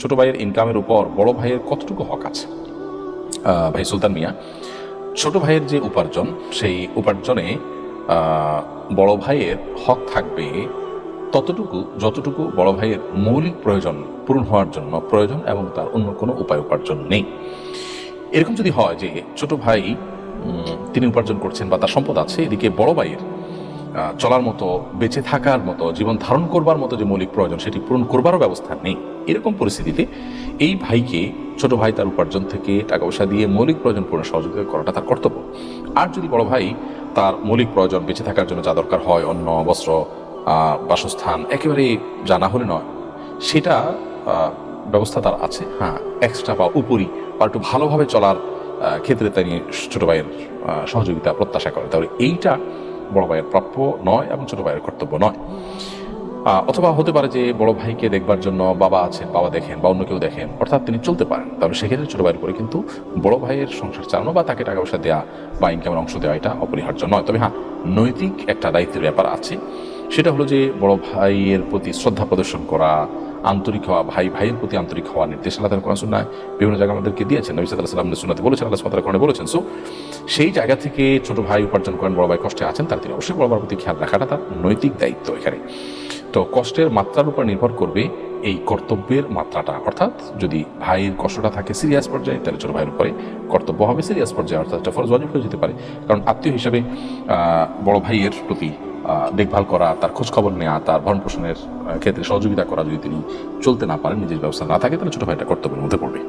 ছোট ভাইয়ের ইনকামের উপর বড় ভাইয়ের কতটুকু হক আছে? ভাই সুলতান মিয়া, ছোট ভাইয়ের যে উপার্জন, সেই উপার্জনে বড় ভাইয়ের হক থাকবে ততটুকু যতটুকু বড় ভাইয়ের মৌলিক প্রয়োজন পূরণ হওয়ার জন্য প্রয়োজন এবং তার অন্য কোনো উপায় উপার্জন নেই। এরকম যদি হয় যে ছোট ভাই তিনি উপার্জন করছেন বা তার সম্পদ আছে, এদিকে বড় ভাইয়ের চলার মতো, বেঁচে থাকার মতো, জীবন ধারণ করবার মতো যে মৌলিক প্রয়োজন সেটি পূরণ করবারও ব্যবস্থা নেই, এরকম পরিস্থিতিতে এই ভাইকে ছোট ভাই তার উপার্জন থেকে টাকা পয়সা দিয়ে মৌলিক প্রয়োজন পূরণে সহযোগিতা করাটা তার কর্তব্য। আর যদি বড় ভাই তার মৌলিক প্রয়োজন বেঁচে থাকার জন্য যা দরকার হয়, অন্ন, বস্ত্র, বাসস্থান, একেবারে জানা হলে নয়, সেটা ব্যবস্থা তার আছে, হ্যাঁ, এক্সট্রা বা উপরি বা একটু ভালোভাবে চলার ক্ষেত্রে তিনি ছোট ভাইয়ের সহযোগিতা প্রত্যাশা করে, তাহলে এইটা বড় ভাইয়ের প্রাপ্য নয় এবং ছোট ভাইয়ের কর্তব্য নয়। অথবা হতে পারে যে বড় ভাইকে দেখবার জন্য বাবা আছেন, বাবা দেখেন বা অন্য কেউ দেখেন, অর্থাৎ তিনি চলতে পারেন, তাহলে সেক্ষেত্রে ছোট ভাইয়ের করে কিন্তু বড় ভাইয়ের সংসার চালানো বা তাকে টাকা পয়সা দেওয়া বা ইনকামের অংশ দেওয়া এটা অপরিহার্য নয়। তবে হ্যাঁ, নৈতিক একটা দায়িত্বের ব্যাপার আছে, সেটা হলো যে বড় ভাইয়ের প্রতি শ্রদ্ধা প্রদর্শন করা, আন্তরিক হওয়া, ভাই ভাইয়ের প্রতি আন্তরিক হওয়া নির্দেশ আল্লাহ তাআলা কোরআন সুন্নাহয় বিভিন্ন জায়গায় আমাদেরকে দিয়েছেন, নবী সাল্লাল্লাহু আলাইহি ওয়াসাল্লাম সুন্নাতে বলেছেন, আল্লাহ সুবহানাহু ওয়া তাআলা বলেছেন। সো সেই জায়গা থেকে ছোট ভাই উপার্জন করেন, বড় ভাই কষ্টে আছেন, তার তিনি অবশ্যই বড় ভাইয়ের প্রতি খেয়াল রাখাটা তার নৈতিক দায়িত্ব। এখানে তো কষ্টের মাত্রার উপর নির্ভর করবে এই কর্তব্যের মাত্রাটা, অর্থাৎ যদি ভাইয়ের কষ্টটা থাকে সিরিয়াস পর্যায়ে, তাহলে ছোট ভাইয়ের উপরে কর্তব্য হবে সিরিয়াস পর্যায়ে, অর্থাৎ একটা ফরজ ওয়াজিব হয়ে যেতে পারে। কারণ আত্মীয় হিসেবে বড় ভাইয়ের প্রতি দেখভাল করা, তার খোঁজ খবর নেওয়া, তার ভরণ পোষণের ক্ষেত্রে সহযোগিতা করা, যদি তিনি চলতে না পারেন, নিজের ব্যবস্থা না থাকে, তাহলে ছোট ভাইটা কর্তব্যের মধ্যে পড়বে।